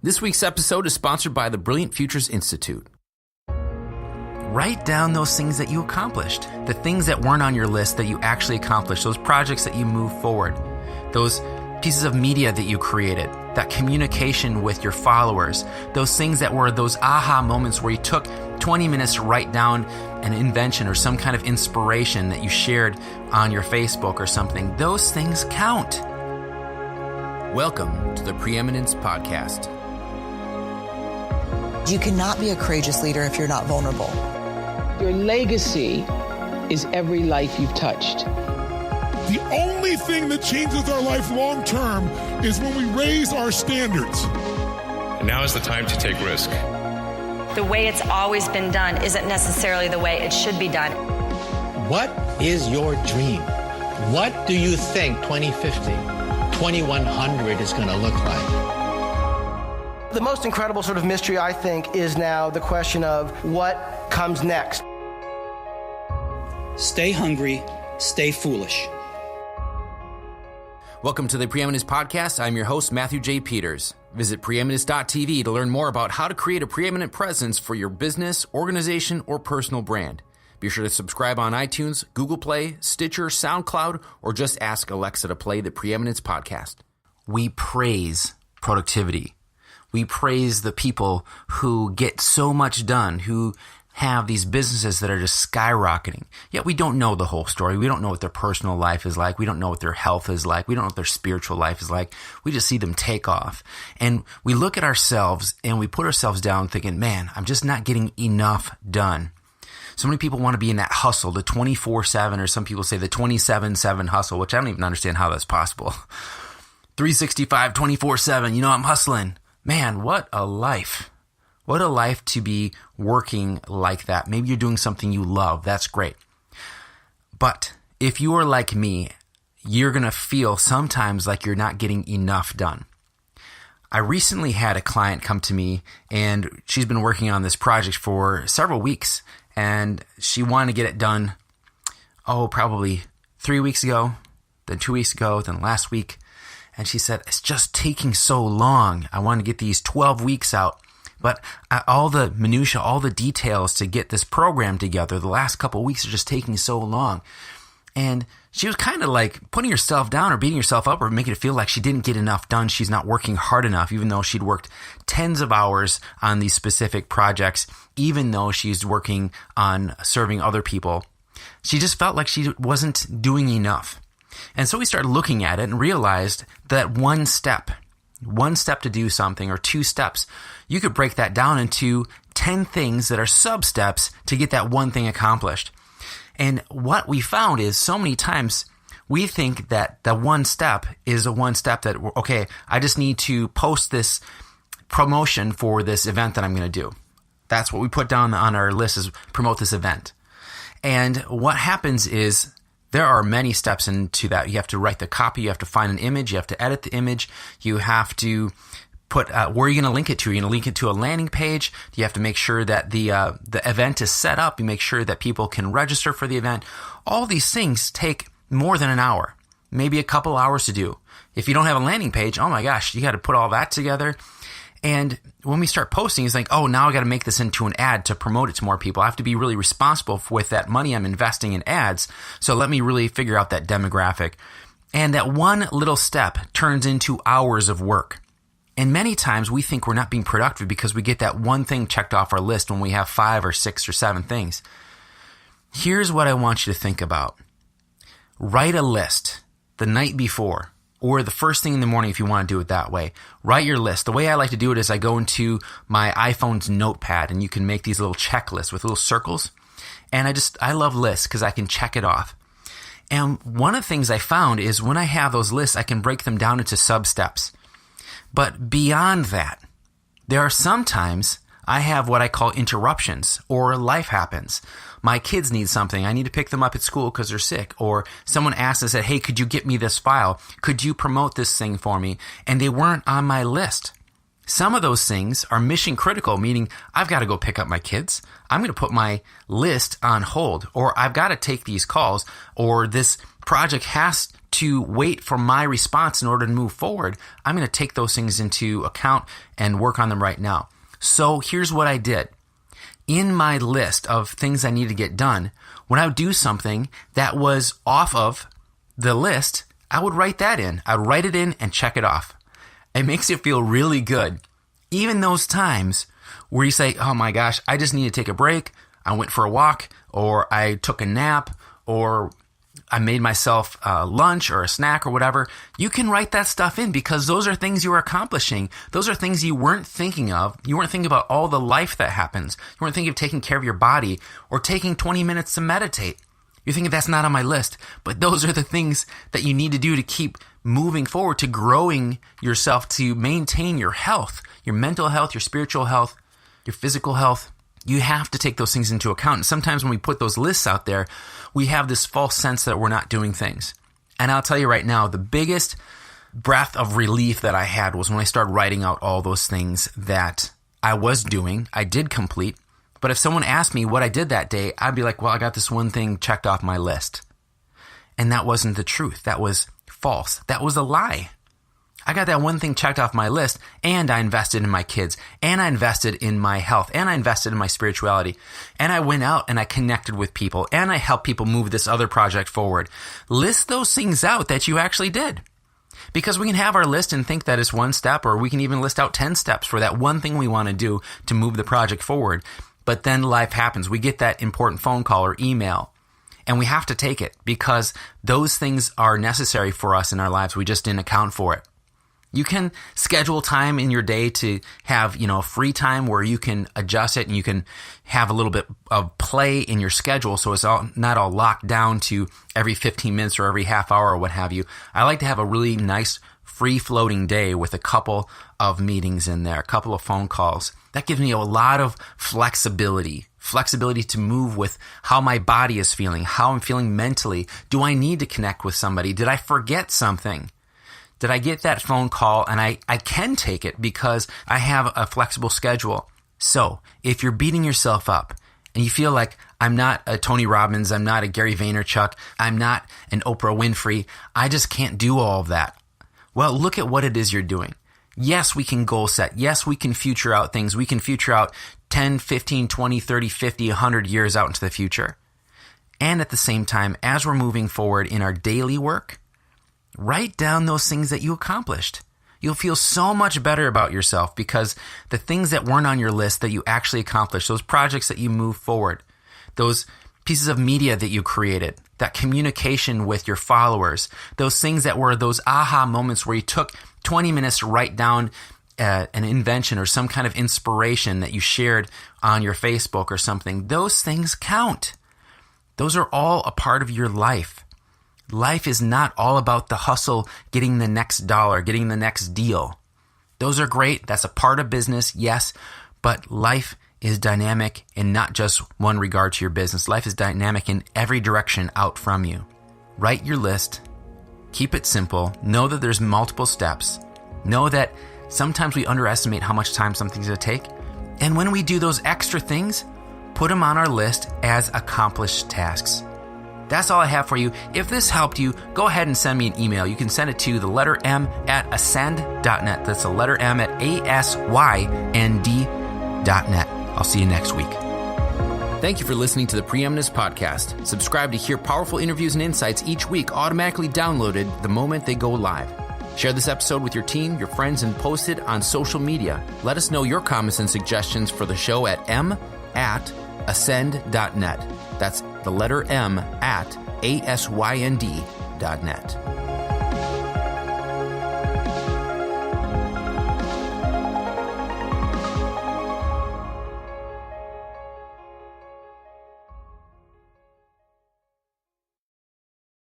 This week's episode is sponsored by the Brilliant Futures Institute. Write down those things that you accomplished, the things that weren't on your list that you actually accomplished, those projects that you moved forward, those pieces of media that you created, that communication with your followers, those things that were those aha moments where you took 20 minutes to write down an invention or some kind of inspiration that you shared on your Facebook or something. Those things count. Welcome to the Preeminence Podcast. You cannot be a courageous leader if you're not vulnerable. Your legacy is every life you've touched. The only thing that changes our life long term is when we raise our standards. And now is the time to take risk. The way it's always been done isn't necessarily the way it should be done. What is your dream? What do you think 2050, 2100 is going to look like? The most incredible sort of mystery, I think, is now the question of what comes next. Stay hungry, stay foolish. Welcome to the Preeminence Podcast. I'm your host, Matthew J. Peters. Visit preeminence.tv to learn more about how to create a preeminent presence for your business, organization, or personal brand. Be sure to subscribe on iTunes, Google Play, Stitcher, SoundCloud, or just ask Alexa to play the Preeminence Podcast. We praise productivity. We praise the people who get so much done, who have these businesses that are just skyrocketing. Yet we don't know the whole story. We don't know what their personal life is like. We don't know what their health is like. We don't know what their spiritual life is like. We just see them take off. And we look at ourselves and we put ourselves down thinking, man, I'm just not getting enough done. So many people want to be in that hustle, the 24/7, or some people say the 27/7 hustle, which I don't even understand how that's possible. 365, 24/7, I'm hustling. Man, what a life. What a life to be working like that. Maybe you're doing something you love. That's great. But if you are like me, you're going to feel sometimes like you're not getting enough done. I recently had a client come to me, and she's been working on this project for several weeks, and she wanted to get it done, probably 3 weeks ago, then 2 weeks ago, then last week. And she said, it's just taking so long. I want to get these 12 weeks out. But all the minutia, all the details to get this program together, the last couple of weeks are just taking so long. And she was kind of like putting herself down or beating herself up or making it feel like she didn't get enough done. She's not working hard enough, even though she'd worked tens of hours on these specific projects, even though she's working on serving other people. She just felt like she wasn't doing enough. And so we started looking at it and realized that one step to do something, or 2 steps, you could break that down into 10 things that are sub-steps to get that one thing accomplished. And what we found is so many times we think that the one step is a one step that, okay, I just need to post this promotion for this event that I'm going to do. That's what we put down on our list, is promote this event. And what happens is there are many steps into that. You have to write the copy. You have to find an image. You have to edit the image. You have to put where are you going to link it to? You're going to link it to a landing page. You have to make sure that the event is set up. You make sure that people can register for the event. All these things take more than an hour, maybe a couple hours to do. If you don't have a landing page, oh my gosh, you got to put all that together. And when we start posting, it's like, oh, now I got to make this into an ad to promote it to more people. I have to be really responsible with that money I'm investing in ads. So let me really figure out that demographic. And that one little step turns into hours of work. And many times we think we're not being productive because we get that one thing checked off our list when we have 5 or 6 or 7 things. Here's what I want you to think about. Write a list the night before, or the first thing in the morning if you want to do it that way. Write your list. The way I like to do it is I go into my iPhone's notepad, and you can make these little checklists with little circles. And I love lists because I can check it off. And one of the things I found is when I have those lists, I can break them down into sub-steps. But beyond that, there are sometimes I have what I call interruptions, or life happens. My kids need something. I need to pick them up at school because they're sick. Or someone asked and said, hey, could you get me this file? Could you promote this thing for me? And they weren't on my list. Some of those things are mission critical, meaning I've got to go pick up my kids. I'm going to put my list on hold, or I've got to take these calls, or this project has to wait for my response in order to move forward. I'm going to take those things into account and work on them right now. So here's what I did. In my list of things I need to get done, when I would do something that was off of the list, I would write that in. I'd write it in and check it off. It makes you feel really good. Even those times where you say, oh my gosh, I just need to take a break. I went for a walk, or I took a nap, or I made myself lunch or a snack or whatever. You can write that stuff in because those are things you are accomplishing. Those are things you weren't thinking of. You weren't thinking about all the life that happens. You weren't thinking of taking care of your body or taking 20 minutes to meditate. You're thinking that's not on my list, but those are the things that you need to do to keep moving forward, to growing yourself, to maintain your health, your mental health, your spiritual health, your physical health. You have to take those things into account. And sometimes when we put those lists out there, we have this false sense that we're not doing things. And I'll tell you right now, the biggest breath of relief that I had was when I started writing out all those things that I was doing, I did complete. But if someone asked me what I did that day, I'd be like, well, I got this one thing checked off my list. And that wasn't the truth. That was false. That was a lie. I got that one thing checked off my list, and I invested in my kids, and I invested in my health, and I invested in my spirituality, and I went out and I connected with people, and I helped people move this other project forward. List those things out that you actually did. Because we can have our list and think that it's one step, or we can even list out 10 steps for that one thing we want to do to move the project forward. But then life happens. We get that important phone call or email, and we have to take it because those things are necessary for us in our lives. We just didn't account for it. You can schedule time in your day to have, free time where you can adjust it and you can have a little bit of play in your schedule so it's not all locked down to every 15 minutes or every half hour or what have you. I like to have a really nice free-floating day with a couple of meetings in there, a couple of phone calls. That gives me a lot of flexibility to move with how my body is feeling, how I'm feeling mentally. Do I need to connect with somebody? Did I forget something? Did I get that phone call? And I can take it because I have a flexible schedule. So if you're beating yourself up and you feel like I'm not a Tony Robbins, I'm not a Gary Vaynerchuk, I'm not an Oprah Winfrey, I just can't do all of that. Well, look at what it is you're doing. Yes, we can goal set. Yes, we can future out things. We can future out 10, 15, 20, 30, 50, 100 years out into the future. And at the same time, as we're moving forward in our daily work, write down those things that you accomplished. You'll feel so much better about yourself because the things that weren't on your list that you actually accomplished, those projects that you moved forward, those pieces of media that you created, that communication with your followers, those things that were those aha moments where you took 20 minutes to write down an invention or some kind of inspiration that you shared on your Facebook or something. Those things count. Those are all a part of your life. Life is not all about the hustle, getting the next dollar, getting the next deal. Those are great. That's a part of business, yes, but life is dynamic in not just one regard to your business. Life is dynamic in every direction out from you. Write your list. Keep it simple. Know that there's multiple steps. Know that sometimes we underestimate how much time something's going to take. And when we do those extra things, put them on our list as accomplished tasks. That's all I have for you. If this helped you, go ahead and send me an email. You can send it to the letter m@ascend.net. That's the letter m@asynd.net. I'll see you next week. Thank you for listening to the Preeminence Podcast. Subscribe to hear powerful interviews and insights each week automatically downloaded the moment they go live. Share this episode with your team, your friends, and post it on social media. Let us know your comments and suggestions for the show at m@ascend.net. That's the letter m@asynd.net.